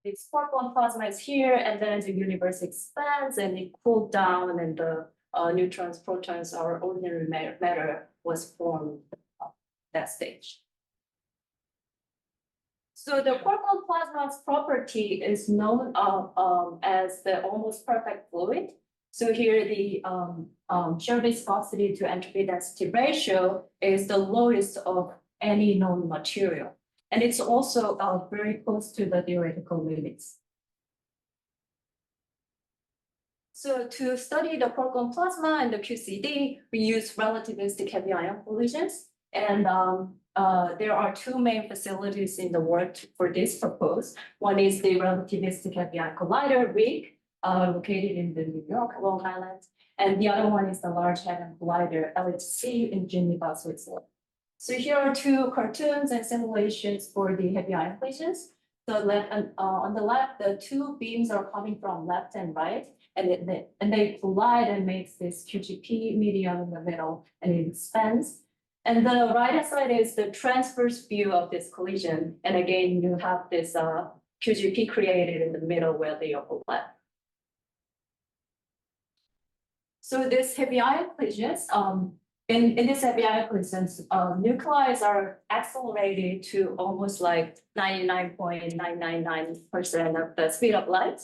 this quark-gluon plasma is here, and then the universe expands and it cooled down, and the neutrons, protons, or ordinary matter was formed at that stage. So the quark-gluon plasma's property is known as the almost perfect fluid. So here the shear viscosity to entropy density ratio is the lowest of any known material. And it's also very close to the theoretical limits. So to study the quark-gluon plasma and the QCD, we use relativistic heavy ion collisions. And there are two main facilities in the world for this purpose. One is the relativistic heavy ion collider, RHIC, located in the New York, Long Island. And the other one is the Large Hadron Collider, LHC, in Geneva, Switzerland. So here are two cartoons and simulations for the heavy ion collisions. So on the left, the two beams are coming from left and right, and they collide and makes this QGP medium in the middle, and it expands. And the right-hand side is the transverse view of this collision. And again, you have this QGP created in the middle where they overlap. So this heavy ion collisions, in this heavy ion collisions, nuclei are accelerated to almost like 99.999% of the speed of light.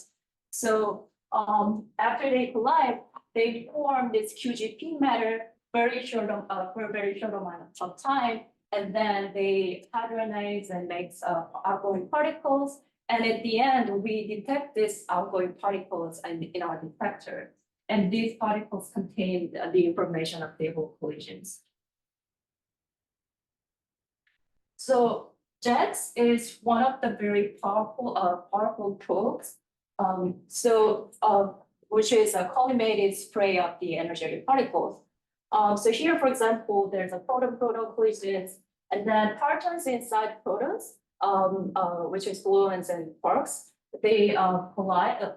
So after they collide, they form this QGP matter for a very short amount of time, and then they hadronize and makes outgoing particles. And at the end, we detect these outgoing particles in our detector. And these particles contain the information of stable collisions. So jets is one of the very powerful probes. Which is a collimated spray of the energetic particles. So here, for example, there's a proton-proton collisions, and then partons inside protons, which is gluons and quarks, they collide,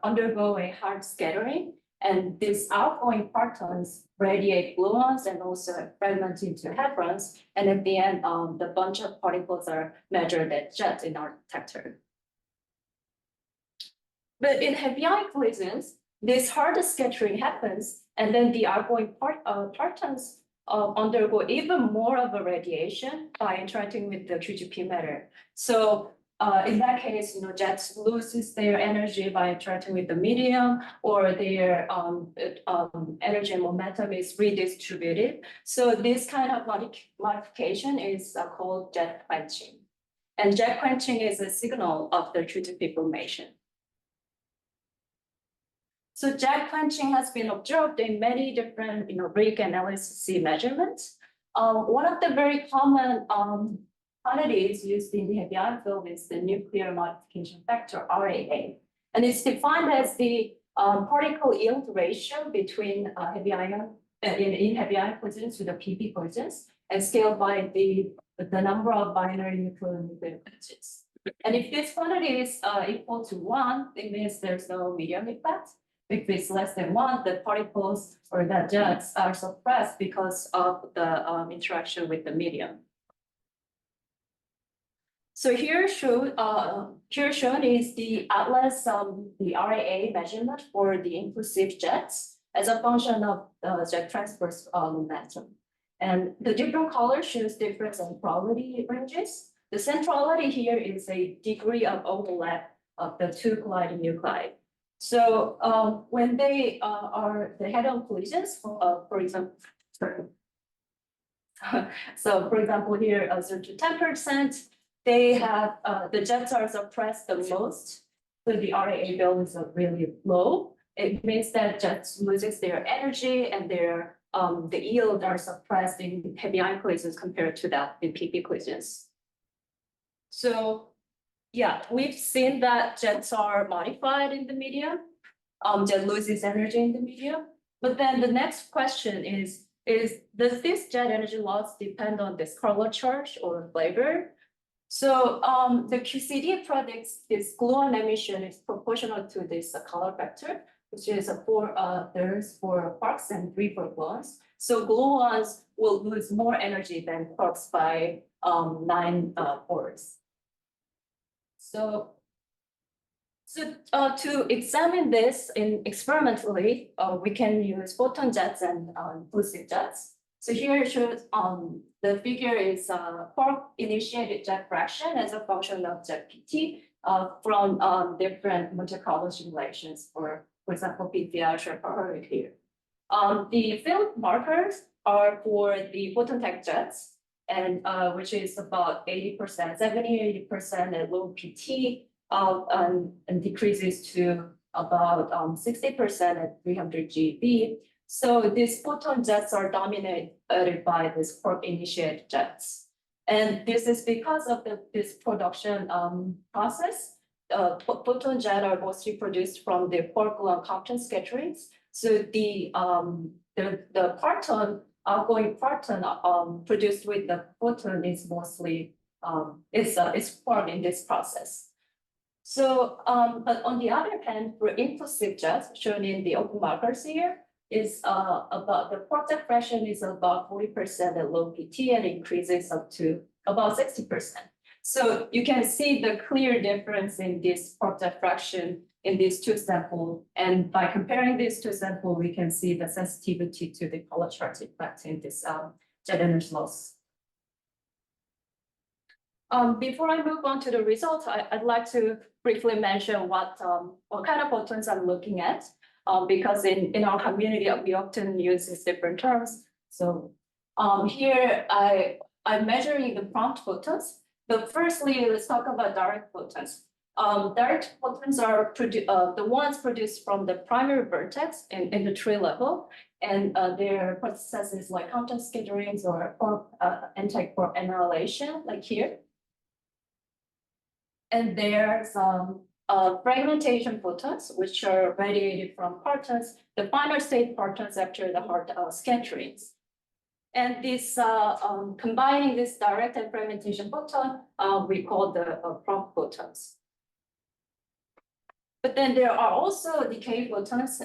undergo a hard scattering, and these outgoing partons radiate gluons and also fragment into hadrons, and at the end, the bunch of particles are measured at jet in our detector. But in heavy ion collisions, this hard scattering happens, and then the outgoing partons undergo even more of a radiation by interacting with the QGP matter. So in that case, jets loses their energy by interacting with the medium, or their energy and momentum is redistributed. So this kind of modification is called jet quenching. And jet quenching is a signal of the QGP formation. So jet quenching has been observed in many different RHIC and LHC measurements. One of the very common quantities used in the heavy ion field is the nuclear modification factor, RAA. And it's defined as the particle yield ratio between heavy ion in heavy ion collisions to the PP collisions, and scaled by the number of binary nuclear collisions. And if this quantity is equal to 1, it means there's no medium effect. If it's less than 1, the particles or the jets are suppressed because of the interaction with the medium. So here shown is the atlas, the RAA measurement for the inclusive jets as a function of the jet transverse momentum. And the different colors shows different centrality ranges. The centrality here is a degree of overlap of the two colliding nuclei. So when they are the head-on collisions, for example, here 0 to 10%, they have the jets are suppressed the most. So the RAA value is really low. It means that jets loses their energy, and their the yield are suppressed in heavy ion collisions compared to that in PP collisions. So yeah, we've seen that jets are modified in the medium. Jet loses energy in the medium. But then the next question is does this jet energy loss depend on this color charge or flavor? So the QCD predicts this gluon emission is proportional to this color vector, which is 4/3 for quarks and 3 for gluons. So gluons will lose more energy than quarks by 9 fourths. So So to examine this experimentally, we can use photon jets and impulsive jets. So here it shows the figure is quark-initiated jet fraction as a function of jet PT from different Monte Carlo simulations for example, PPI Sherpa here. The field markers are for the photon tech jets, and which is about 80%, 70-80% at low PT, and decreases to about 60% at 300 GeV. So these photon jets are dominated by these quark-initiated jets. And this is because of this production process. Photon jets are mostly produced from the Quark-gluon Compton scatterings. So the parton, outgoing parton produced with the photon is mostly is formed in this process. So, but on the other hand, for impulsive jets shown in the open markers here, is about the quark jet fraction is about 40% at low PT and increases up to about 60%. So you can see the clear difference in this quark jet fraction in these two samples. And by comparing these two samples, we can see the sensitivity to the color charge effect in this jet energy loss. Before I move on to the results, I'd like to briefly mention what kind of photons I'm looking at. Because in our community, we often use these different terms. So here I'm measuring the prompt photons. But firstly, let's talk about direct photons. Direct photons are the ones produced from the primary vertex in the tree level. And their processes like Compton scatterings or anti-quark annihilation, like here. And there's fragmentation photons, which are radiated from partons, the final state partons after the hard scatterings. And this combining this direct and fragmentation photon, we call the prompt photons. But then there are also decay photons,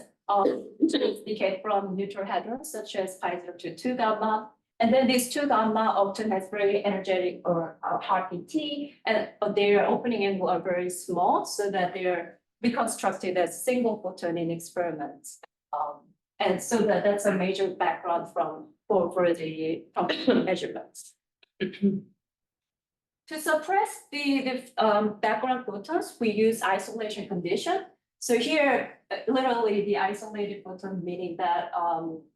decay from neutral hadrons, such as pi0 to 2 gamma. And then these 2 gamma often has very energetic or hard PT, and their opening angle are very small, so that they're reconstructed as single photon in experiments. And so that's a major background for the measurements. To suppress the background photons, we use isolation condition. So here, literally, the isolated photon meaning that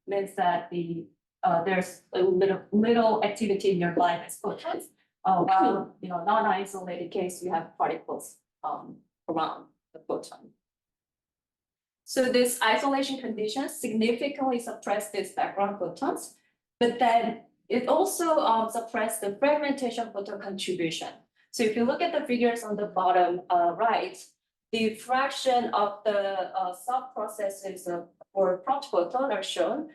means that there's a little activity nearby these photons, while non-isolated case you have particles around the photon. So this isolation condition significantly suppress these background photons, but then it also suppress the fragmentation photon contribution. So if you look at the figures on the bottom right, the fraction of the sub-processes for prompt photon are shown.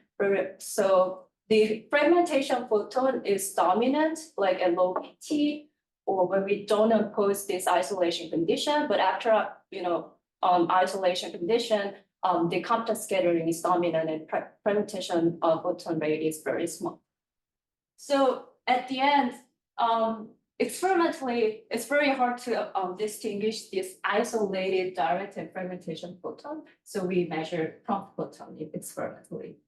So the fragmentation photon is dominant, like at low PT, or when we don't impose this isolation condition, but after isolation condition, the Compton scattering is dominant and fragmentation photon rate is very small. So at the end, experimentally, it's very hard to distinguish this isolated direct and fragmentation photon. So we measure prompt photon experimentally.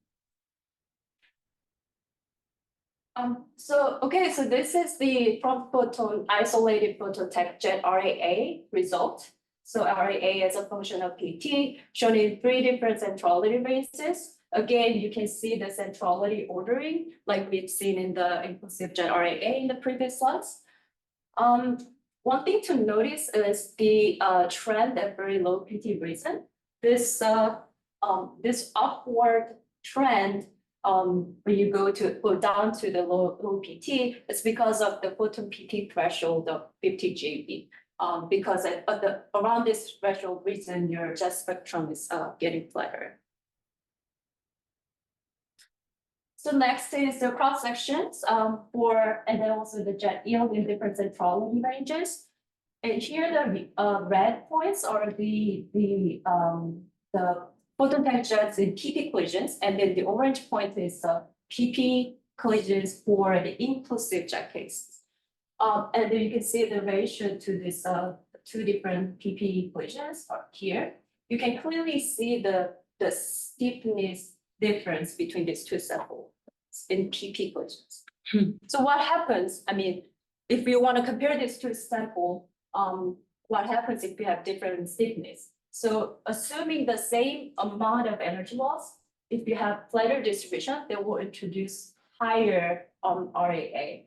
So this is the prompt photon isolated photon tech jet RAA result. So RAA as a function of PT shown in 3 different centrality ranges. Again, you can see the centrality ordering like we've seen in the impulsive jet RAA in the previous slides. One thing to notice is the trend at very low PT region. This upward trend when you go down to the low PT, it's because of the photon PT threshold of 50 GeV. Because around this threshold region, your jet spectrum is getting flatter. So next is the cross sections and then also the jet yield in different centrality ranges. And here the red points are the photon tech jets in PP collisions, and then the orange point is PP collisions for the impulsive jet cases. And then you can see the ratio to this two different PP collisions are here, you can clearly see the steepness difference between these two samples in PP collisions. So what happens, I mean, if you want to compare these two samples, what happens if you have different steepness? So assuming the same amount of energy loss, if you have flatter distribution, they will introduce higher RAA,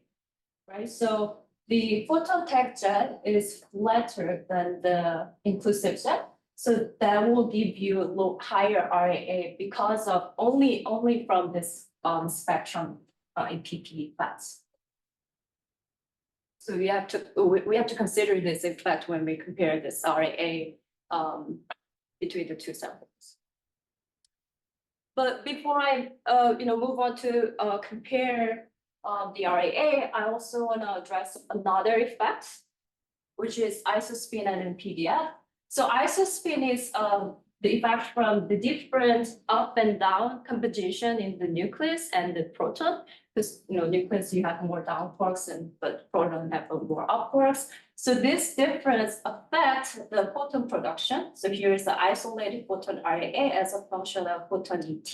right? So the photon-tech jet is flatter than the inclusive jet. So that will give you higher RAA because of only from this spectrum in PP flats. So we have to consider this effect when we compare this RAA between the two samples. But before I move on to compare the RAA, I also want to address another effect, which is isospin and NPDF. So isospin is the effect from the different up and down composition in the nucleus and the proton. Because nucleus you have more down quarks, but proton have more up quarks. So this difference affects the photon production. So here is the isolated photon RAA as a function of photon ET.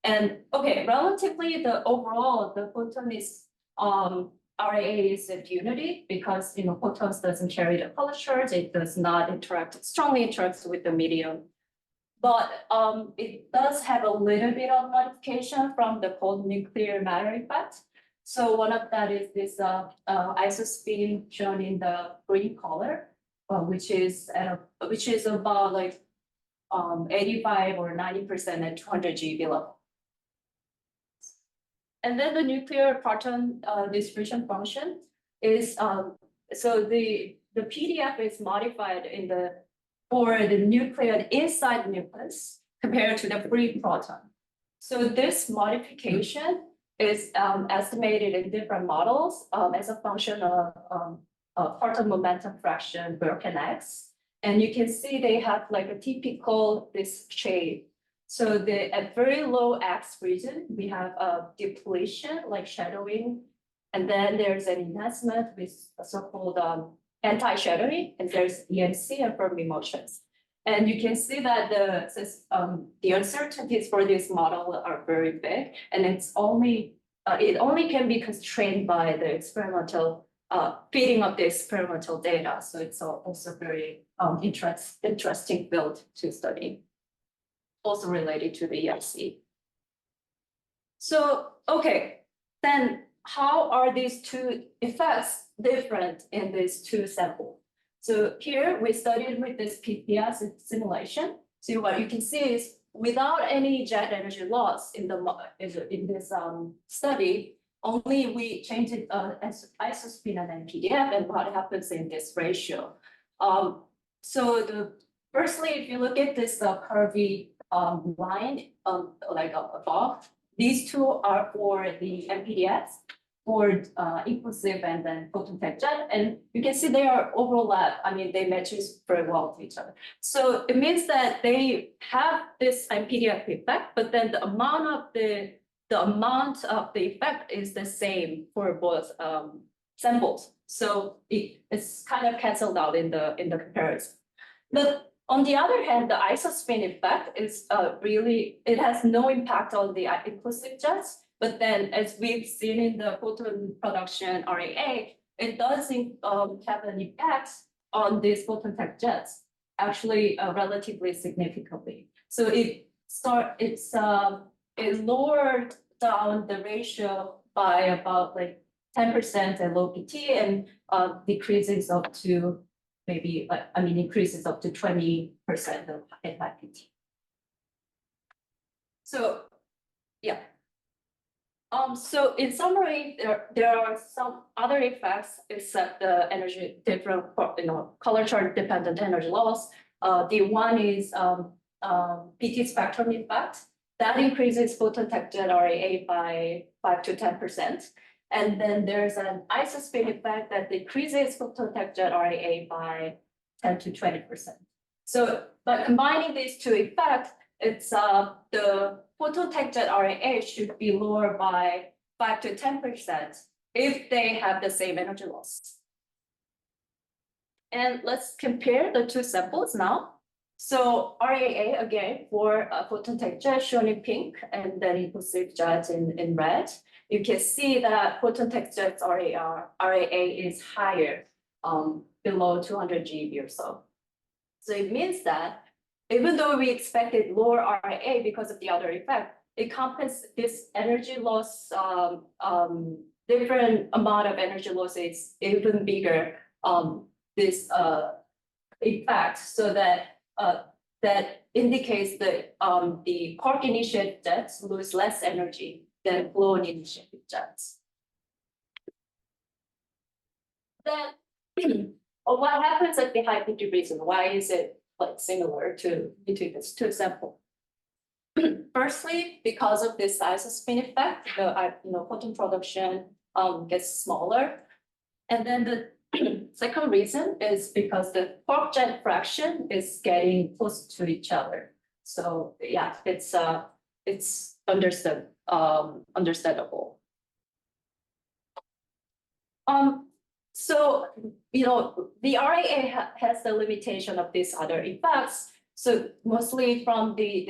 And okay, relatively the photon is RAA is at unity because photons doesn't carry the color charge. It does not strongly interact with the medium. But it does have a little bit of modification from the cold nuclear matter effect. So one of that is this isospin shown in the green color, which is about like 85 or 90% at 200 GeV level. And then the nuclear proton distribution function is so the PDF is modified for the nucleon inside the nucleus compared to the free proton. So this modification is estimated in different models as a function of particle momentum fraction broken X. And you can see they have like a typical this shape. So at very low X region, we have a depletion like shadowing. And then there's an enhancement with a so-called anti-shadowing, and there's EMC and Fermi motions. And you can see that the uncertainties for this model are very big, and it only can be constrained by the experimental feeding of the experimental data. So it's also very interesting field to study, also related to the ERC. So okay, then how are these two effects different in these two samples? So here we studied with this PPS simulation. So what you can see is without any jet energy loss in this study, only we changed it as isospin and NPDF, and what happens in this ratio. So firstly, if you look at this curvy line like above, these two are for the NPDFs, for inclusive and then photon-tech jet, and you can see they are overlap. I mean, they match very well to each other. So it means that they have this NPDF effect, but then the amount of the effect is the same for both samples. So it's kind of canceled out in the comparison. But on the other hand, the isospin effect is it has no impact on the inclusive jets. But then, as we've seen in the photon production RAA, it does have an impact on these photon-tech jets, actually relatively significantly. So it lowered down the ratio by about like 10% at low PT and decreases up to maybe increases up to 20% at high PT. So yeah. So in summary, there are some other effects except the different color chart dependent energy loss. The one is PT spectrum effect that increases photon-tech jet RAA by 5 to 10%. And then there's an isospin effect that decreases photon-tech jet RAA by 10 to 20%. So by combining these two effects, it's the photon-tech jet RAA should be lower by 5 to 10% if they have the same energy loss. And let's compare the two samples now. So RAA again for photon+jet shown in pink and then inclusive jet in red. You can see that photon+jet's RAA is higher, below 200 GeV or so. So it means that even though we expected lower RAA because of the other effect, it compensates this energy loss, different amount of energy loss is even bigger, this effect, so that that indicates that the quark-initiated jets lose less energy than gluon-initiated jets. Then, what happens at the high P reason? Why is it like similar to between these two samples? Firstly, because of this isospin effect, the photon production gets smaller, and then the second reason is because the quark-jet fraction is getting close to each other. So yeah, it's understandable. So the RAA has the limitation of these other effects. So mostly from the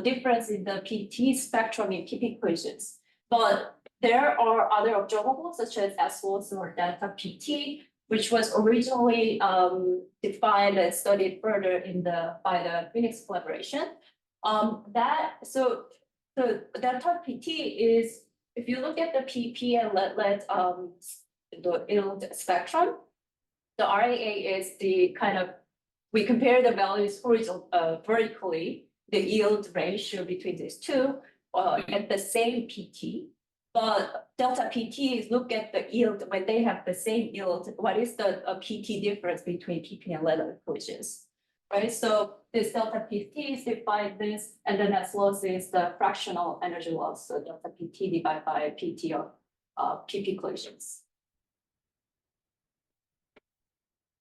difference in the PT spectrum in PP equations, but there are other observables such as S loss or delta PT, which was originally defined and studied further by the Phoenix collaboration. So the delta PT is, if you look at the PP and the yield spectrum, the RAA is the kind of, we compare the values vertically, the yield ratio between these two at the same PT. But delta PT is look at the yield when they have the same yield. What is the PT difference between PP and ladder equations, right? So this delta PT is defined this, and then S loss is the fractional energy loss. So delta PT divided by PT of PP equations.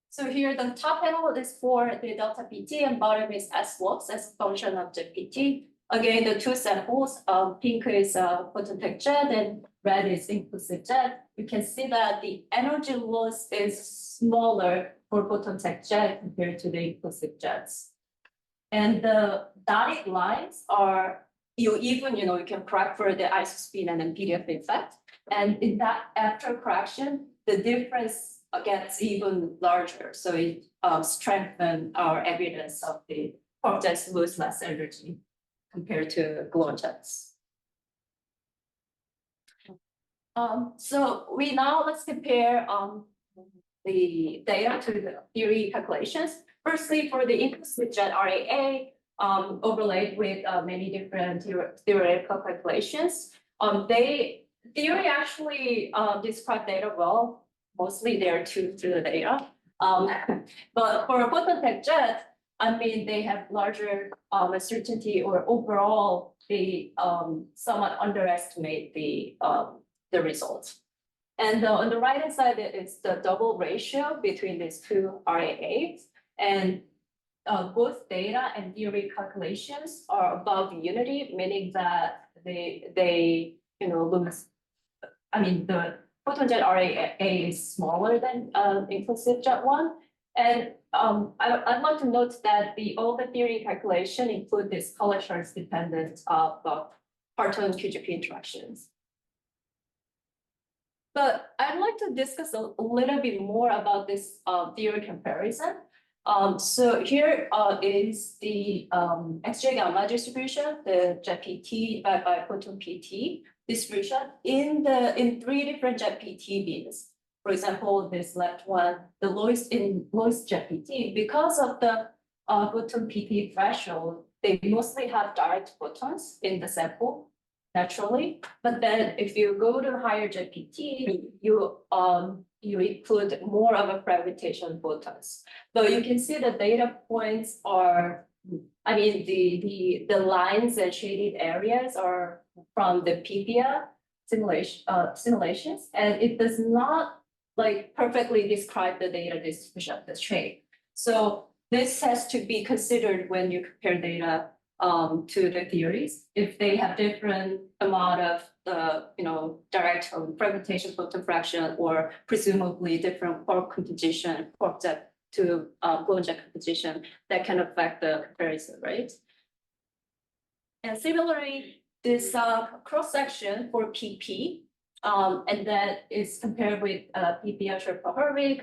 So here the top panel is for the delta PT and bottom is S loss as a function of the PT. Again, the two samples, pink is photon+jet and red is inclusive jet. You can see that the energy loss is smaller for photon+jet compared to the inclusive jets. And the dotted lines are, you can correct for the isospin and PDF effect. And in that after correction, the difference gets even larger. So it strengthens our evidence of the quark jets lose less energy compared to gluon jets. So let's compare the data to the theory calculations. Firstly, for the inclusive jet RAA, overlaid with many different theoretical calculations, theory actually describe data well. Mostly they are through the data. But for photon+jet, they have larger uncertainty, or overall they somewhat underestimate the results. And on the right hand side, it's the double ratio between these two RAAs, and both data and theory calculations are above unity, meaning that they lose. The photon+jet RAA is smaller than inclusive jet one. And I'd like to note that all the theory calculation include this color charts dependent of parton QGP interactions. But I'd like to discuss a little bit more about this theory comparison. So here is the XJ gamma distribution, the jet PT by photon PT distribution in three different jet PT beams. For example, this left one, the lowest jet PT, because of the photon PT threshold, they mostly have direct photons in the sample naturally. But then if you go to higher jet PT, you include more of a fragmentation photons. So you can see the data points are, the lines and shaded areas are from the PPA simulations, and it does not perfectly describe the data distribution of the shape. So this has to be considered when you compare data to the theories. If they have different amount of the direct fragmentation photon fraction, or presumably different quark composition, quark jet to gluon jet composition, that can affect the comparison, right? And similarly, this cross section for PP, and that is compared with PP ultra RHIC,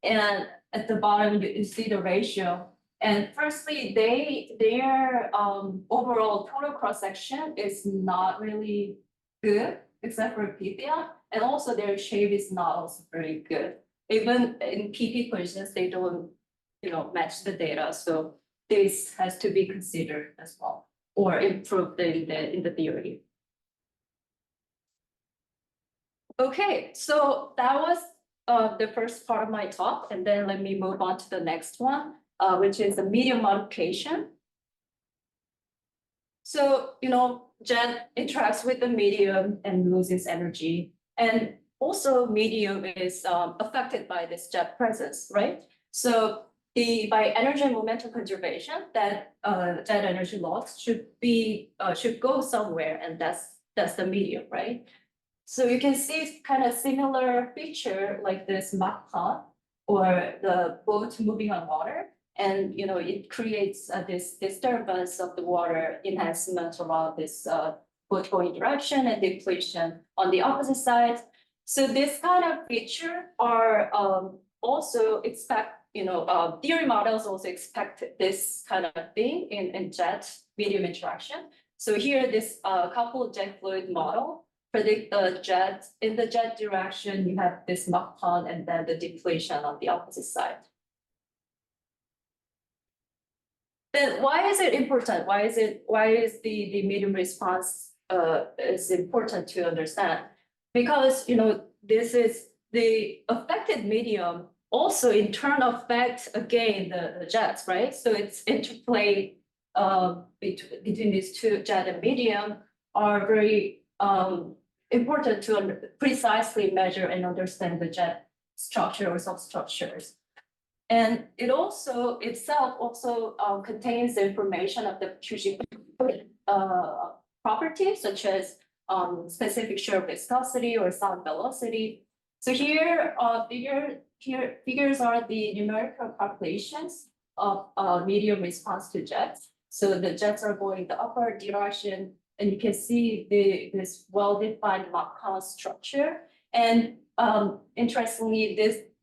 and at the bottom you see the ratio. And firstly, their overall total cross section is not really good, except for PPA, and also their shape is not also very good. Even in PP positions, they don't match the data, so this has to be considered as well, or improved in the theory. Okay, so that was the first part of my talk, and then let me move on to the next one, which is the medium modification. So, jet interacts with the medium and loses energy, and also medium is affected by this jet presence, right? So by energy and momentum conservation, that jet energy loss should go somewhere, and that's the medium, right? So you can see kind of similar picture like this mach plot, or the boat moving on water, and it creates this disturbance of the water enhancement around this boat going direction and depletion on the opposite side. So this kind of feature are also theory models also expect this kind of thing in jet medium interaction. So here this coupled jet fluid model predict the jet, in the jet direction, you have this Mach plot and then the depletion on the opposite side. Then why is it important? Why is the medium response is important to understand? Because this is the affected medium also in turn affect again the jets, right? So it's interplay between these two jet and medium are very important to precisely measure and understand the jet structure or substructures. And it itself also contains the information of the QG properties, such as specific shear viscosity or sound velocity. So here, figures are the numerical calculations of medium response to jets. So the jets are going the upward direction, and you can see this well-defined Mach structure. And interestingly,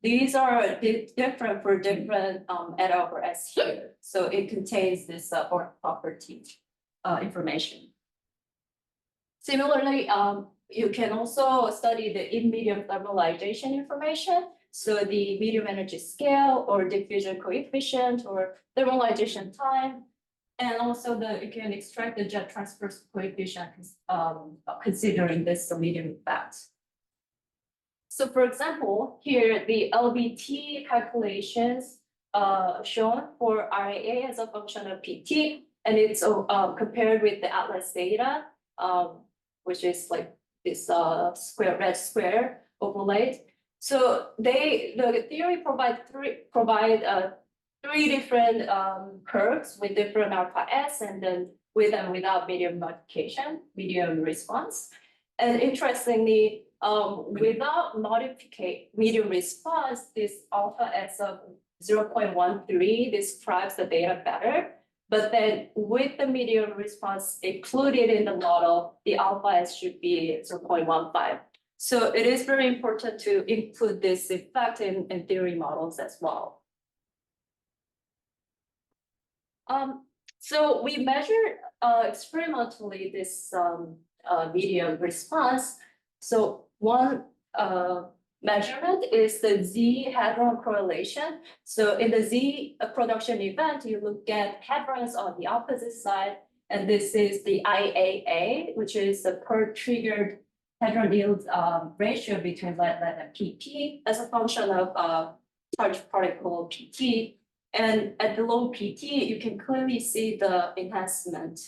these are different for different eta over S here. So it contains this property information. Similarly, you can also study the in-medium thermalization information. So the medium energy scale or diffusion coefficient or thermalization time. And also you can extract the jet transverse coefficient considering this medium effect. So for example, here the LBT calculations shown for RAA as a function of PT, and it's compared with the Atlas data, which is like this red square overlaid. So the theory provide three different curves with different alpha S, and then with and without medium modification, medium response. And interestingly, without medium response, this alpha S of 0.13 describes the data better. But then with the medium response included in the model, the alpha S should be 0.15. So it is very important to include this effect in theory models as well. So we measured experimentally this medium response. So one measurement is the Z-hadron correlation. So in the Z production event, you look at hadrons on the opposite side, and this is the IAA, which is the per triggered hadron yield ratio between lead and PP as a function of charged particle PT. And at the low PT, you can clearly see the enhancement.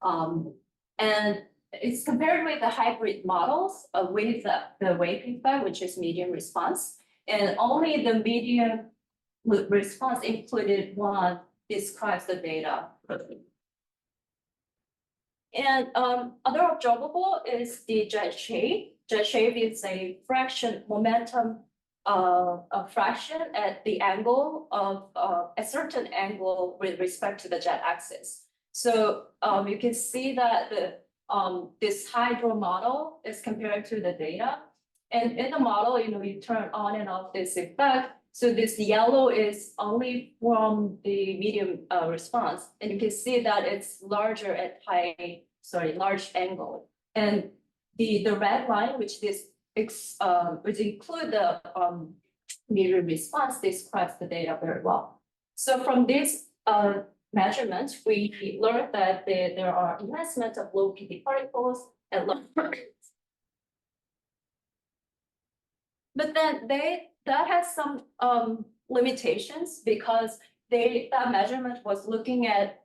And it's compared with the hybrid models with the wave effect, which is medium response. And only the medium response included one describes the data. And other observable is the jet shape. Jet shape is a fraction momentum a fraction at the angle of a certain angle with respect to the jet axis. So you can see that this hydro model is compared to the data. And in the model, you turn on and off this effect. So this yellow is only from the medium response. And you can see that it's larger at large angle. And the red line, which include the medium response, describes the data very well. So from this measurement, we learned that there are enhancement of low PD particles and low. But then that has some limitations because that measurement was looking at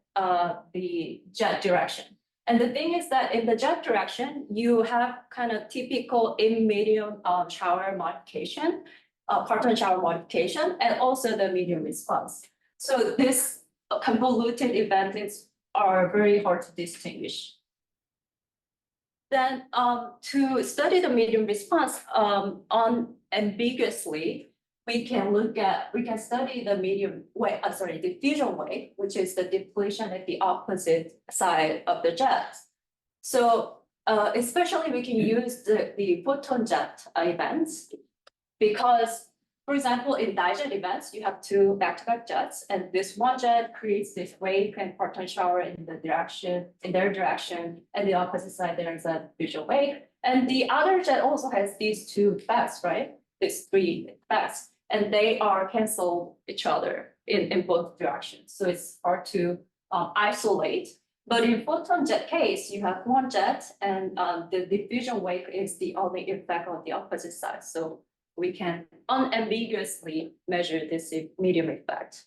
the jet direction. And the thing is that in the jet direction, you have kind of typical in medium shower modification, parton shower modification, and also the medium response. So this convoluted events are very hard to distinguish. Then to study the medium response unambiguously, we can study the diffusion wave, which is the depletion at the opposite side of the jet. So especially we can use the photon-jet events because, for example, in dijet events, you have two back-to-back jets, and this one jet creates this wave and parton shower in their direction, and the opposite side there is a diffusion wave. And the other jet also has these two effects, right? These three effects. And they are cancel each other in both directions. So it's hard to isolate. But in photon jet case, you have one jet and the diffusion wave is the only effect on the opposite side. So we can unambiguously measure this medium effect.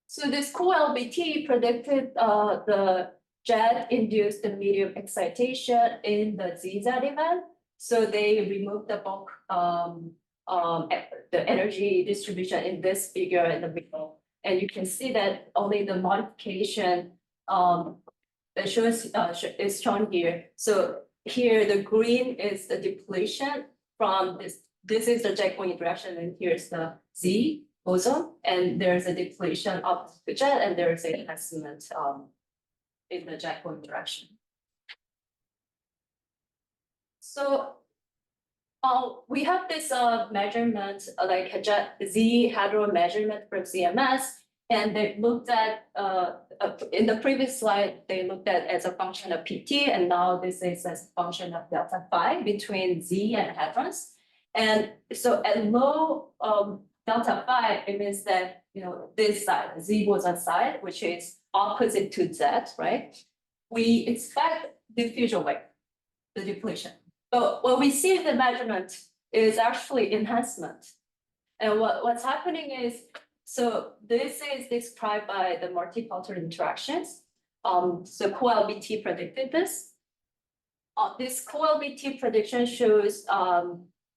So this co-LBT predicted the jet induced the medium excitation in the ZZ event. So they removed the bulk the energy distribution in this figure in the middle. And you can see that only the modification that is shown here. So here the green is the depletion from this. This is the jet going direction, and here's the Z boson, and there's a depletion of the jet, and there's an enhancement in the jet going direction. So we have this measurement, like a jet-hadron measurement from CMS, and they looked at, in the previous slide, they looked at as a function of PT, and now this is as a function of delta phi between Z and hadrons. And so at low delta phi, it means that, this side, Z boson side, which is opposite to Z, right? We expect diffusion wave, the depletion. But what we see in the measurement is actually enhancement. And what's happening is, so this is described by the multi-photon interactions. So co-LBT predicted this. This co-LBT prediction shows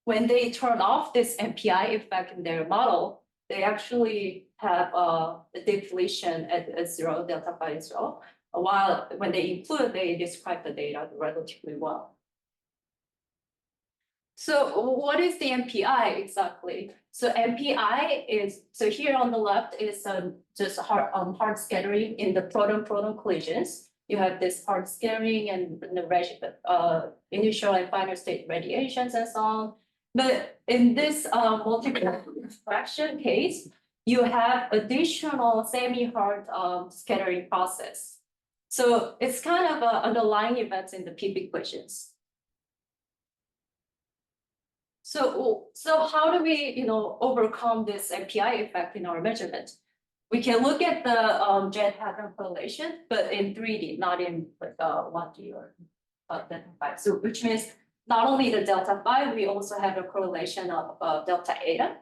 when they turn off this NPI effect in their model, they actually have a depletion at 0, delta phi is 0. While when they include, they describe the data relatively well. So what is the NPI exactly? So NPI is, so here on the left is just hard scattering in the proton-proton collisions. You have this hard scattering and the initial and final state radiations and so on. But in this multiple fraction case, you have additional semi-hard scattering process. So it's kind of underlying events in the peak equations. So how do we, overcome this NPI effect in our measurement? We can look at the jet-hadron correlation, but in 3D, not in 1D or delta phi. So which means not only the delta phi, we also have a correlation of delta eta.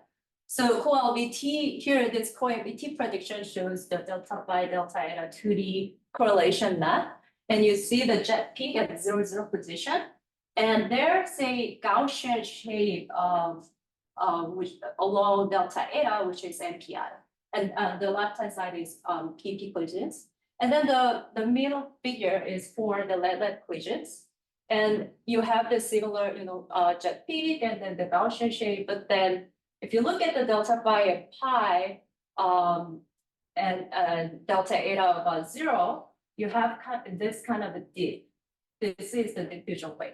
So co-LBT here, this co-LBT prediction shows the delta phi, delta eta 2D correlation map, and you see the jet peak at 0, position. And there's a Gaussian shape of which along delta eta, which is NPI. And the left-hand side is peak equations. And then the middle figure is for the lead-lead collisions. And you have the similar, jet peak and then the Gaussian shape. But then if you look at the delta phi and pi, and delta eta about 0, you have this kind of a dip. This is the diffusion wave.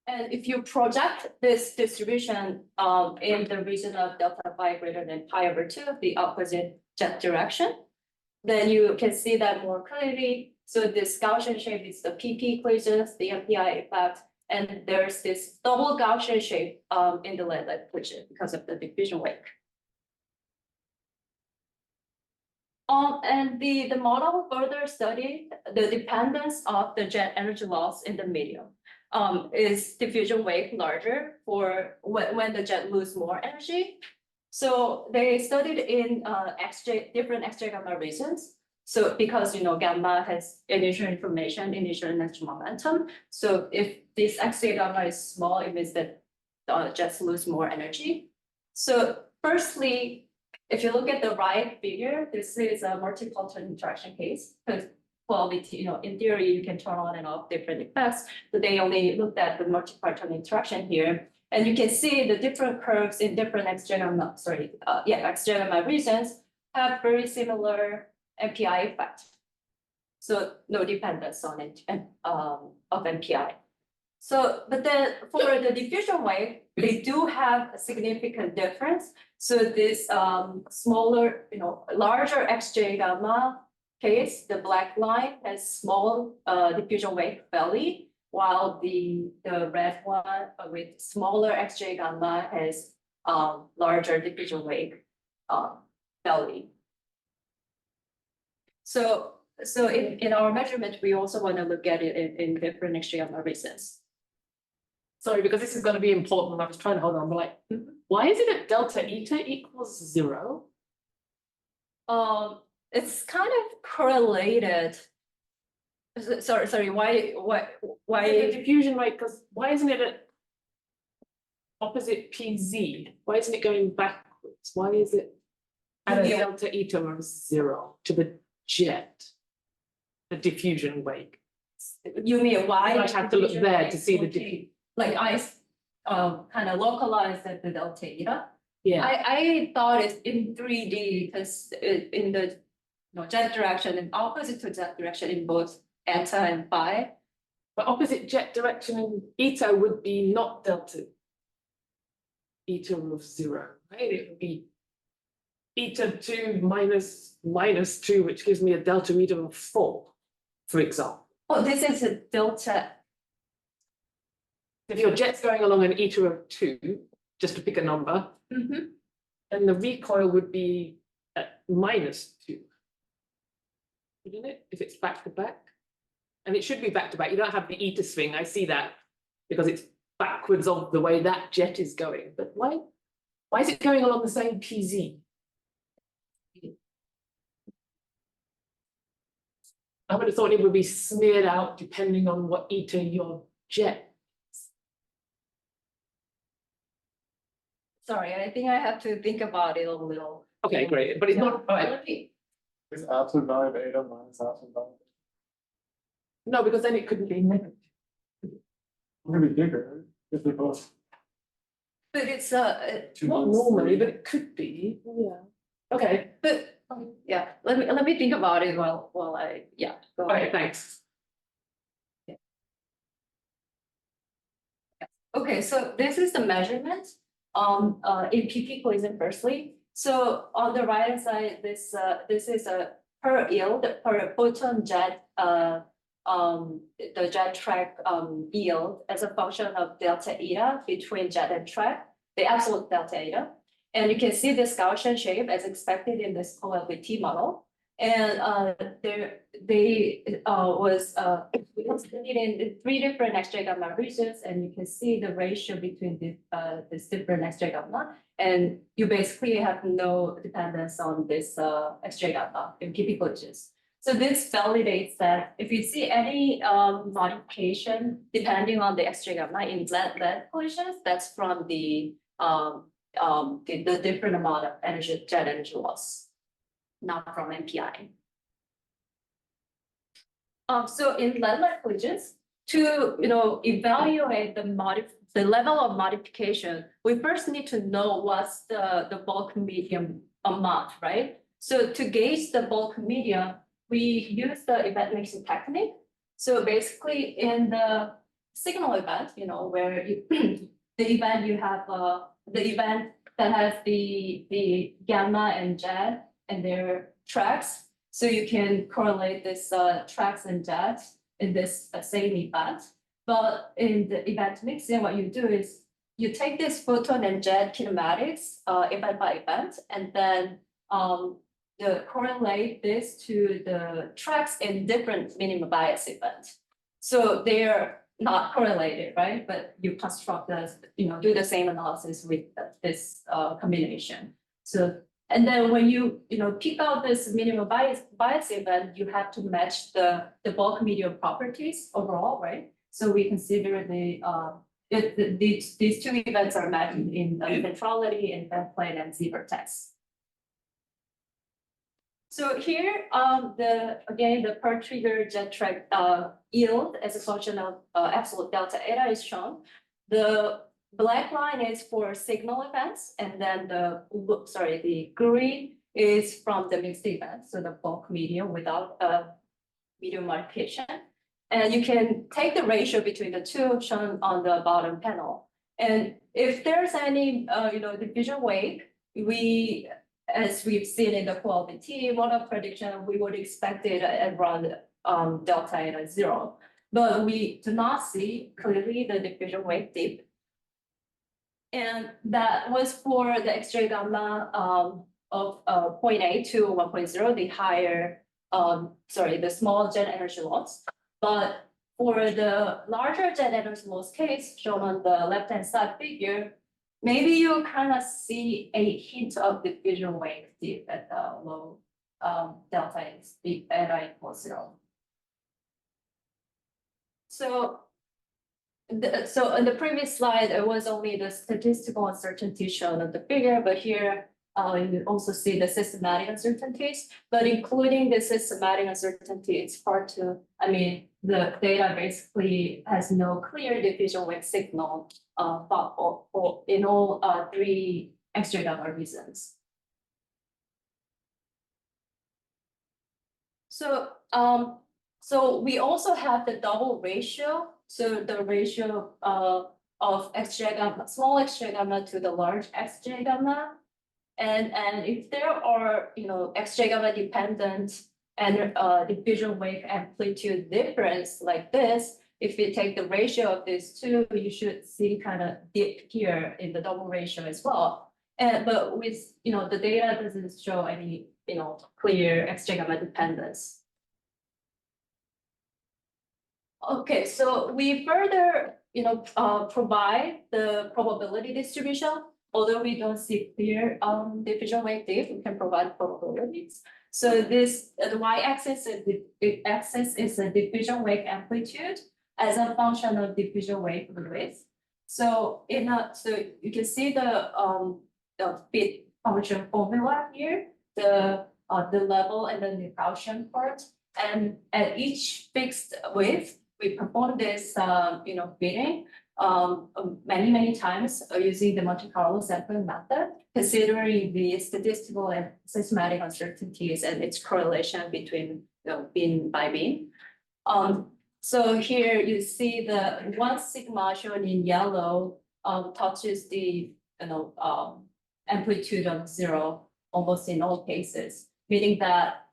And if you project this distribution in the region of delta phi greater than pi over 2, the opposite jet direction, then you can see that more clearly. So this Gaussian shape is the PP collisions, the NPI effect, and there's this double Gaussian shape in the lead-lead collision because of the diffusion wave. And the model further studied the dependence of the jet energy loss in the medium. Is diffusion wave larger for when the jet lose more energy? So they studied in different XJ gamma regions. So because gamma has initial information, initial energy momentum. So if this XJ gamma is small, it means that jets lose more energy. So firstly, if you look at the right figure, this is a multi-photon interaction case. Because in theory, you can turn on and off different effects. So they only looked at the multi-photon interaction here. And you can see the different curves in different XJ gamma regions have very similar NPI effect. So no dependence on it of NPI. So, but then for the diffusion wave, they do have a significant difference. So this smaller, larger XJ gamma case, the black line has small diffusion wave belly, while the red one with smaller XJ gamma has larger diffusion wave belly. So in our measurement, we also want to look at it in different XJ gamma regions. Sorry, because this is going to be important. I was trying to hold on. I'm like, why is it that delta eta equals 0? It's kind of correlated. Sorry. Why? The diffusion rate? Because why isn't it at opposite PZ? Why isn't it going backwards? Why is it at a delta eta of 0 to the jet, the diffusion wave? You mean why? I have to look there to see the diffusion. Like I kind of localized at the delta eta. Yeah. I thought it's in 3D because in the jet direction and opposite to jet direction in both eta and phi. But opposite jet direction in eta would be not delta eta of 0, right? It would be eta 2 minus 2, which gives me a delta eta of 4, for example. Oh, this is a delta. If your jet's going along an eta of 2, just to pick a number, then the recoil would be at -2, wouldn't it? If it's back to back, and it should be back to back. You don't have the eta swing. I see that because it's backwards of the way that jet is going. But why is it going along the same PZ? I would have thought it would be smeared out depending on what eta your jet. Sorry, I think I have to think about it a little. Okay, great, but it's not. Is absolute value of eta minus absolute value? No, because then it couldn't be negative. It's gonna be bigger if they're both. But it's Not normally, but it could be. Yeah. Okay. But yeah, let me think about it while I go Okay, ahead. thanks. Okay, so this is the measurement in PP collision firstly. So on the right hand side, this is a per yield per photon jet the jet track yield as a function of delta eta between jet and track, the absolute delta eta. And you can see this Gaussian shape as expected in this OLBT model. And was studied in 3 different XJ gamma regions, and you can see the ratio between this different XJ gamma. And you basically have no dependence on this XJ gamma in PP collisions. So this validates that if you see any modification depending on the XJ gamma in lead collisions, that's from the different amount of jet energy loss, not from NPI. So in landmark collisions, to evaluate the level of modification, we first need to know what's the bulk medium amount, right? So to gauge the bulk medium, we use the event mixing technique. So basically, in the signal event, where the event you have the event that has the gamma and jet and their tracks. So you can correlate this tracks and jets in this same event. But in the event mixing, what you do is you take this photon and jet kinematics event by event, and then correlate this to the tracks in different minimum bias events. So they're not correlated, right? But you construct this, do the same analysis with this combination. So, and then when you pick out this minimum bias event, you have to match the bulk medium properties overall, right? So we consider these two events are matched in neutrality and bend plane and Z vertex. So here, the per trigger jet track yield as a function of absolute delta eta is shown. The black line is for signal events, and then the green is from the mixed event, so the bulk medium without medium modification. And you can take the ratio between the two shown on the bottom panel. And if there's any diffusion wave, as we've seen in the quality model prediction, we would expect it at around delta eta 0. But we do not see clearly the diffusion wave dip. And that was for the X-ray gamma of 0.8 to 1.0, the higher, the small jet energy loss. But for the larger jet energy loss case shown on the left-hand side figure, maybe you kind of see a hint of diffusion wave dip at the low delta eta equals 0. So in the previous slide, it was only the statistical uncertainty shown on the figure, but here you also see the systematic uncertainties. But including the systematic uncertainty, it's hard to, the data basically has no clear diffusion wave signal in all three X-ray gamma reasons. So we also have the double ratio. So the ratio of X-ray gamma, small X-ray gamma to the large X-ray gamma. And if there are, X-ray gamma dependent and diffusion wave amplitude difference like this, if you take the ratio of these two, you should see kind of dip here in the double ratio as well. But with, the data doesn't show any, clear X-ray gamma dependence. Okay, so we further, provide the probability distribution. Although we don't see clear diffusion wave dip, we can provide probabilities. So this the y-axis is the diffusion wave amplitude as a function of diffusion wave width. So so you can see the fit function formula here, the level and then the Gaussian part, and at each fixed width, we perform this fitting many times using the Monte Carlo sampling method, considering the statistical and systematic uncertainties and its correlation between bin by bin. So here you see the 1 sigma shown in yellow touches the amplitude of 0 almost in all cases, meaning that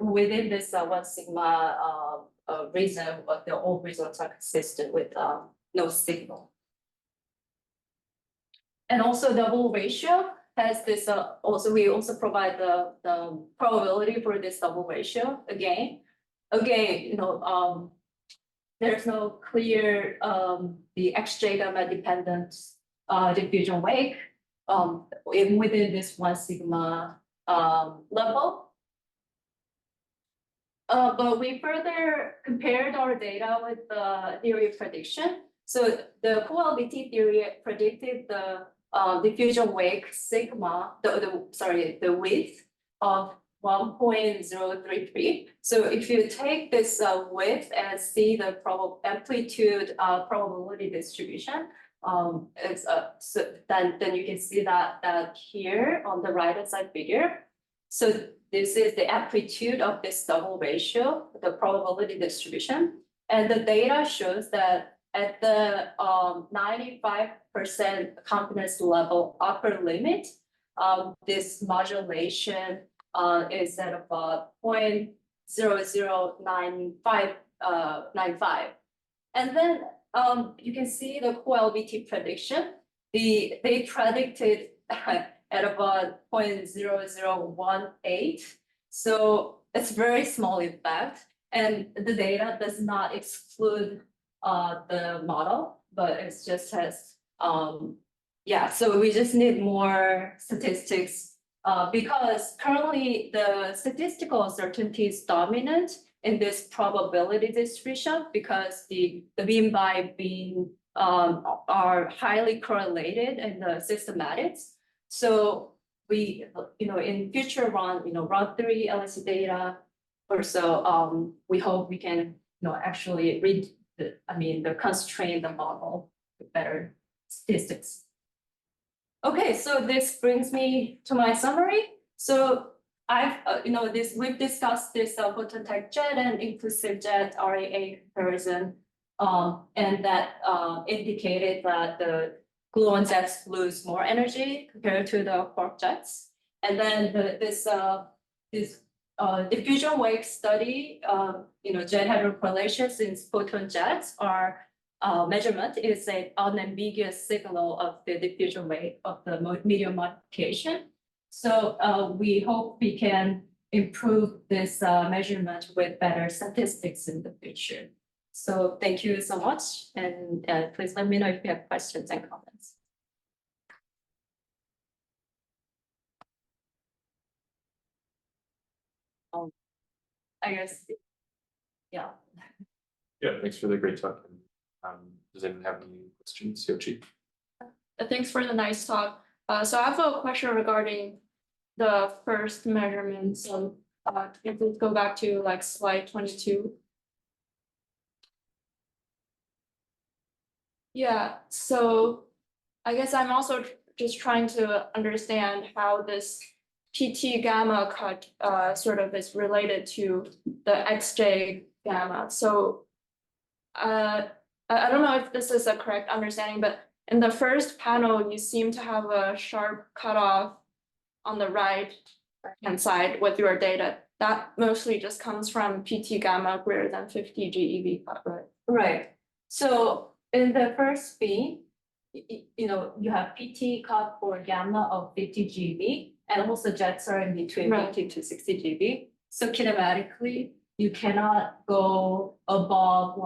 within this 1 sigma reason, all results are consistent with no signal. And also double ratio has this, we also provide the probability for this double ratio again. There's no clear the X-ray gamma dependent diffusion wave within this 1 sigma level. But we further compared our data with the theory of prediction. So the QLBT theory predicted the diffusion wave sigma, the width of 1.033. So if you take this width and see the amplitude probability distribution, then you can see that here on the right hand side figure. So this is the amplitude of this double ratio, the probability distribution, and the data shows that at the 95% confidence level upper limit, this modulation is at about 0.009595. And then you can see the co-LBT prediction. They predicted at about 0.0018. So it's very small impact. And the data does not exclude the model, but it just has, so we just need more statistics because currently the statistical uncertainty is dominant in this probability distribution because the mean by mean are highly correlated in the systematics. So we, in future run 3 LSE data or so, we hope we can, actually read the constrain the model with better statistics. Okay, so this brings me to my summary. So we've discussed this photon+jet and inclusive jet RAA comparison, and that indicated that the gluon jets lose more energy compared to the quark jets. And then this diffusion wave study, jet-hadron correlations in photon jets are measurement is an unambiguous signal of the diffusion rate of the medium modification. So we hope we can improve this measurement with better statistics in the future. So thank you so much, and please let me know if you have questions and comments. I guess, yeah. Yeah, thanks for the great talk. Does anyone have any questions, Yeonju? Thanks for the nice talk. So I have a question regarding the first measurement. So if we go back to like slide 22. Yeah, so I guess I'm also just trying to understand how this PT gamma cut sort of is related to the XJ gamma. So I don't know if this is a correct understanding, but in the first panel, you seem to have a sharp cutoff on the right-hand side with your data. That mostly just comes from PT gamma greater than 50 GeV cut, right? Right. So in the first beam, you have PT cut for gamma of 50 GeV, and also jets are in between 50 to 60 GeV. So kinematically, you cannot go above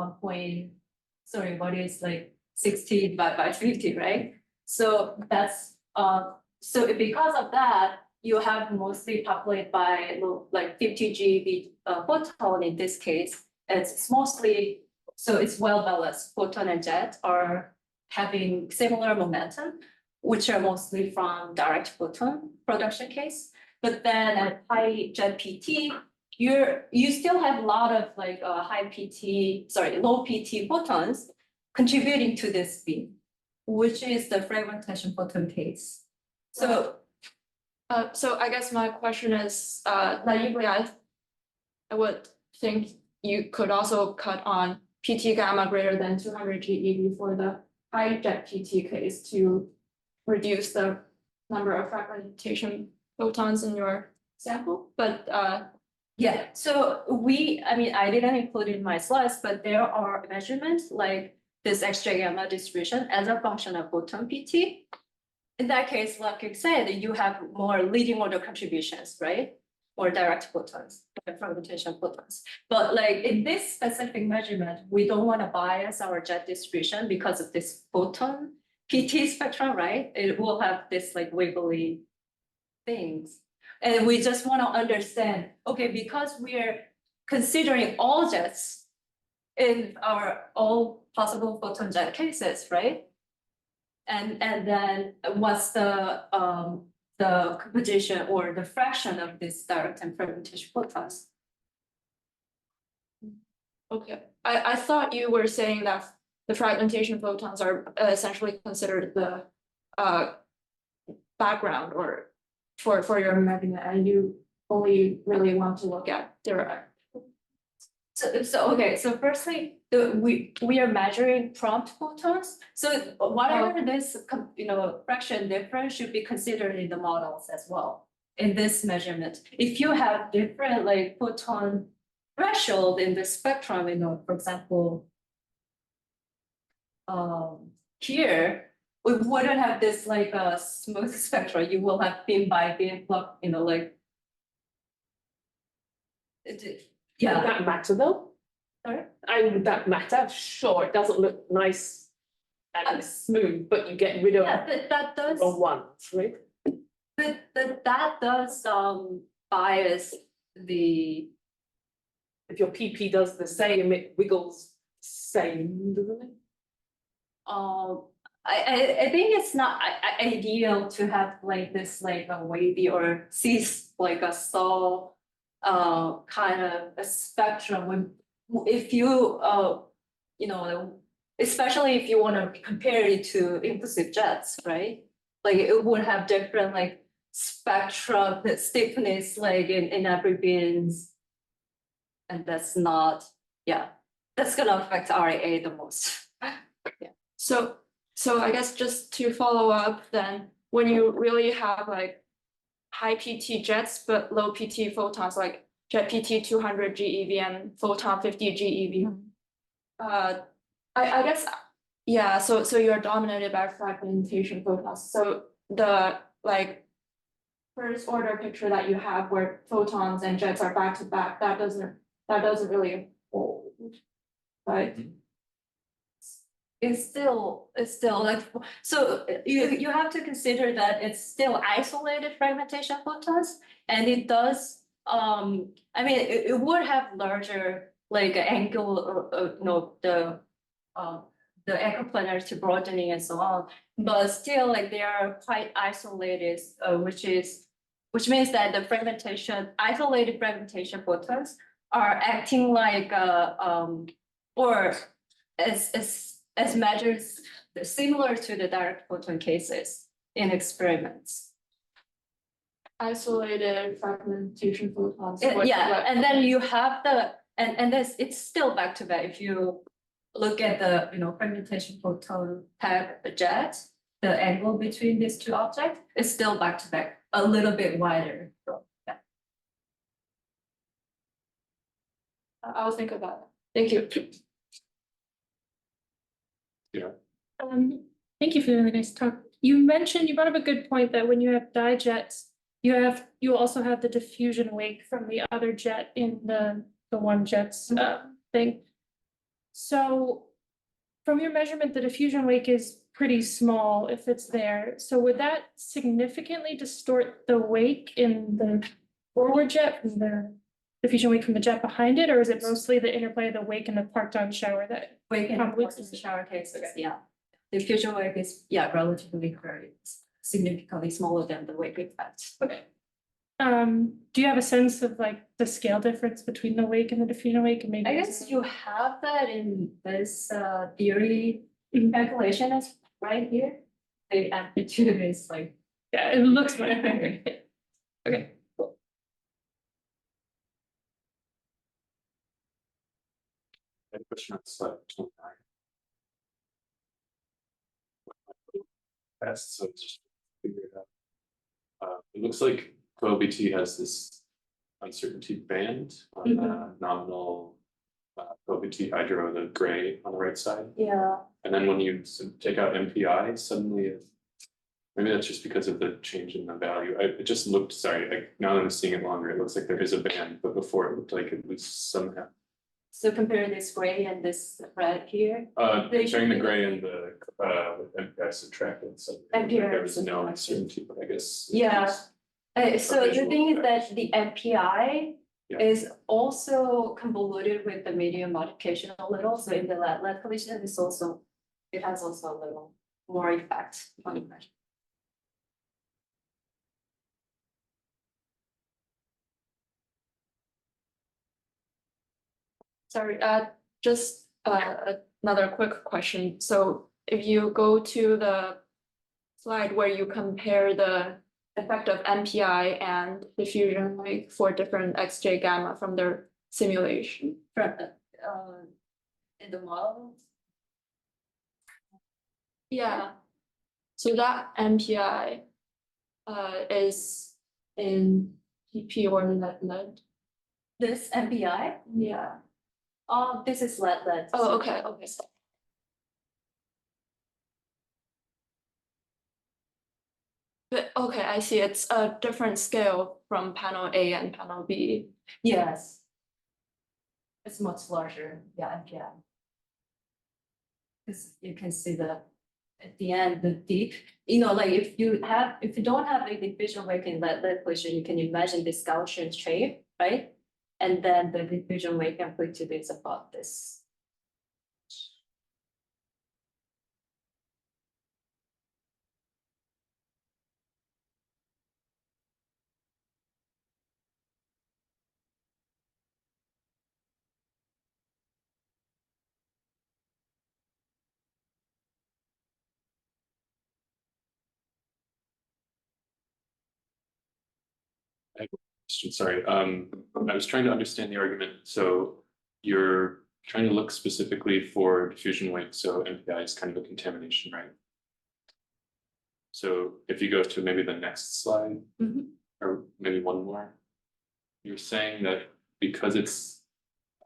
60 divided by 50, right? So that's so because of that, you have mostly populated by like 50 GeV photon in this case. It's mostly, so it's well balanced. Photon and jet are having similar momentum, which are mostly from direct photon production case. But then at high jet PT, you still have a lot of like low PT photons contributing to this beam, which is the fragmentation photon case. So, I guess my question is, naively, I would think you could also cut on PT gamma greater than 200 GeV for the high jet PT case to reduce the number of fragmentation photons in your sample, but yeah, so I didn't include it in my slides, but there are measurements like this XJ gamma distribution as a function of photon PT. In that case, like I said, you have more leading order contributions, right? Or direct photons, fragmentation photons. But like in this specific measurement, we don't want to bias our jet distribution because of this photon PT spectrum, right? It will have this like wiggly things. And we just want to understand, okay, because we're considering all jets in our all possible photon jet cases, right? And then what's the the composition or the fraction of this direct and fragmentation photons. Okay, I thought you were saying that the fragmentation photons are essentially considered the background or for your magnet, and you only really want to look at direct. So firstly, we are measuring prompt photons. So whatever this fraction difference should be considered in the models as well in this measurement. If you have different like photon threshold in the spectrum, for example, here we wouldn't have this like a smooth spectrum. You will have beam by beam block, like. Would that matter though? Sorry? Would that matter? Sure, it doesn't look nice and smooth, but you get rid of Yeah, but that does. the ones, right? But that does bias the. If your PP does the same, it wiggles same, doesn't it? I think it's not ideal to have like this like a wavy or see like a saw kind of a spectrum when if you especially if you want to compare it to impulsive jets, right? Like it would have different like spectrum stiffness like in every beams, and that's not that's gonna affect RAA the most. So I guess just to follow up then, when you really have like high PT jets but low PT photons, like jet PT 200 GeV and photon 50 GeV, I guess so you're dominated by fragmentation photons. So the like first order picture that you have where photons and jets are back to back, that doesn't really hold, right? It's still like, so you have to consider that it's still isolated fragmentation photons, and it does I mean it would have larger like angle the angle-planarity broadening and so on, but still like they are quite isolated, which means that the isolated fragmentation photons are acting like or as measures similar to the direct photon cases in experiments. Isolated fragmentation photons. And then you have and this it's still back to back. If you look at the fragmentation photon type jet, the angle between these two objects is still back to back, a little bit wider. So, yeah. I'll think about it. Thank you. Thank you for the really nice talk. You brought up a good point that when you have dijets, you also have the diffusion wake from the other jet in the one jet's thing. So from your measurement, the diffusion wake is pretty small if it's there. So would that significantly distort the wake in the forward jet from the diffusion wake from the jet behind it, or is it mostly the interplay of the wake and the parked-on shower that wake and convolutes the shower cases? Yeah, the diffusion wake is relatively very significantly smaller than the wake effect. Okay. Do you have a sense of like the scale difference between the wake and the diffusion wake? And maybe I guess you have that in this theory calculation is right here. The amplitude is like it looks like okay. Cool. I have a question on slide 29. Fast, so just figure it out. It looks like OBT has this uncertainty band on the nominal OBT hydro, the gray on the right side. Yeah. And then when you take out MPI, suddenly maybe that's just because of the change in the value. It just looked, now that I'm seeing it longer, it looks like there is a band, but before it looked like it was somehow. So compare this gray and this red here. Comparing the gray and the MPI subtracted, so MPI there was no uncertainty, but I guess. Yeah. So the visual thing is effect. that the MPI is also convoluted with the medium modification a little. So in the lead collision, it has also a little more effect on the measure. Sorry, just another quick question. So if you go to the slide where you compare the effect of NPI and diffusion wave for different XJ gamma from their simulation. From in the model. Yeah. So that NPI is in PP or lead. This MPI, Yeah. this is lead. Oh, okay. But okay, I see. It's a different scale from panel A and panel B. Yes. It's much larger, yeah, MPI. Because you can see the, at the end, the deep, like if you don't have a diffusion wave in lead collision, you can imagine this Gaussian shape, right? And then the diffusion wave amplitude is about this. I have a question, sorry. I was trying to understand the argument. So you're trying to look specifically for diffusion wave. So NPI is kind of a contamination, right? So if you go to maybe the next slide, or maybe one more, you're saying that because it's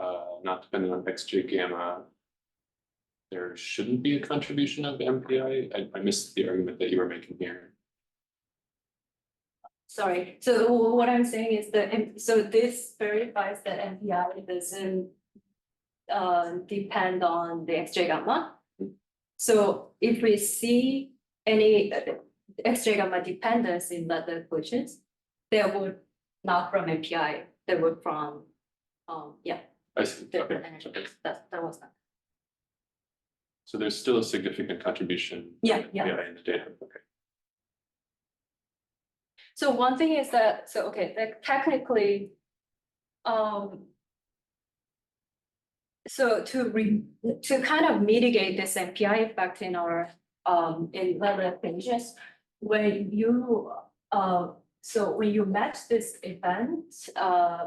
not dependent on XJ gamma, there shouldn't be a contribution of MPI. I missed the argument that you were making here. Sorry, so what I'm saying is that, so this verifies that MPI doesn't depend on the XJ gamma. So if we see any XJ gamma dependence in the equations, they would not from MPI, they would from, I see. different Okay. energy. Okay. That was that. So there's still a significant contribution. Yeah, of MPI in the data. Okay. So one thing is that, like technically, so to kind of mitigate this MPI effect in our in level equations, when you match this event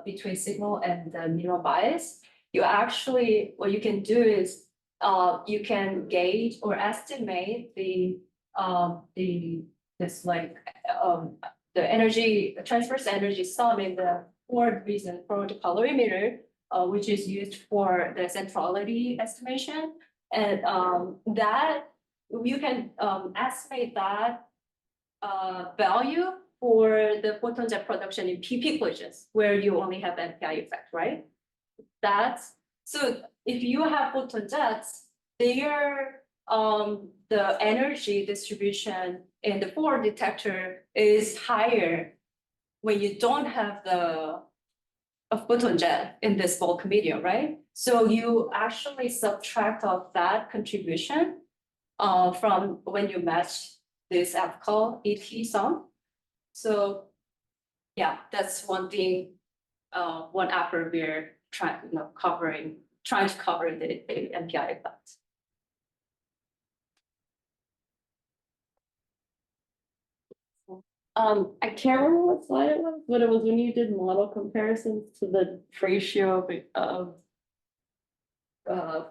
between signal and the minimum bias, you actually what you can do is you can gauge or estimate the energy transverse energy sum in the forward calorimeter, which is used for the centrality estimation, and that you can estimate that value for the photon jet production in PP collisions, where you only have NPI effect, right? So if you have photon jets, their the energy distribution in the forward detector is higher when you don't have a photon jet in this bulk medium, right? So you actually subtract off that contribution from when you match this apical ET sum. So yeah, that's one thing, one effort we're trying to cover the MPI effect. I can't remember what slide it was, but it was when you did model comparisons to the ratio of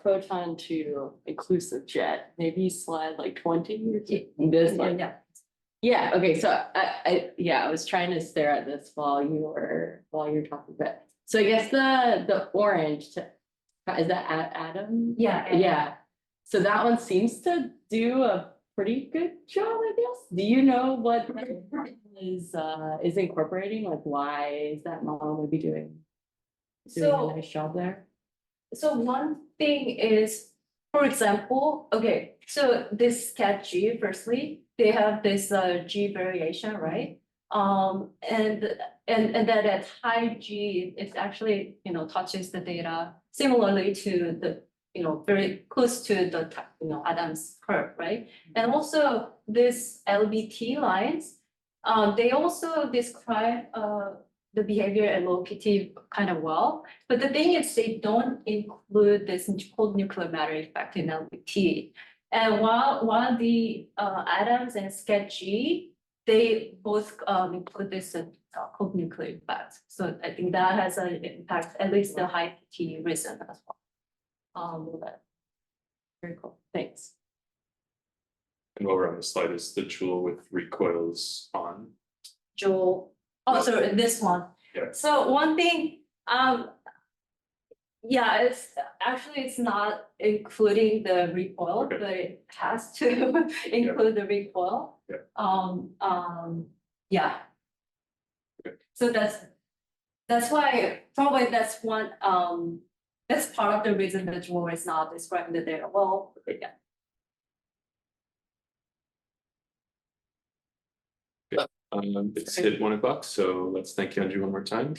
proton to inclusive jet, maybe slide like 20 or something. This one. Yeah, okay, so I was trying to stare at this while you were talking about. So I guess the orange is that Adam? Yeah. So that one seems to do a pretty good job, I guess. Do you know what is incorporating? Like, why is that model maybe doing a nice job there? So one thing is, for example, okay, so this cat G, firstly, they have this G variation, right? And that at high G, it actually, touches the data similarly to the, very close to the, Adams curve, right? And also this LBT lines, they also describe the behavior at low PT kind of well. But the thing is, they don't include this cold nuclear matter effect in LBT. And while the atoms and sketch G, they both include this cold nuclear effect. So I think that has an impact, at least the high PT reason as well. Very cool, thanks. And over on the slide is the jewel with recoils on. Joule. Oh, sorry, this one. Yeah. So one thing, yeah, it's not including the recoil, Okay. but it has to include the recoil. Yeah. Yeah. Okay. So that's why probably that's one that's part of the reason the jewel is not described in the data well. Okay. Yeah. It's hit 1 o'clock, so let's thank Yeonju one more time.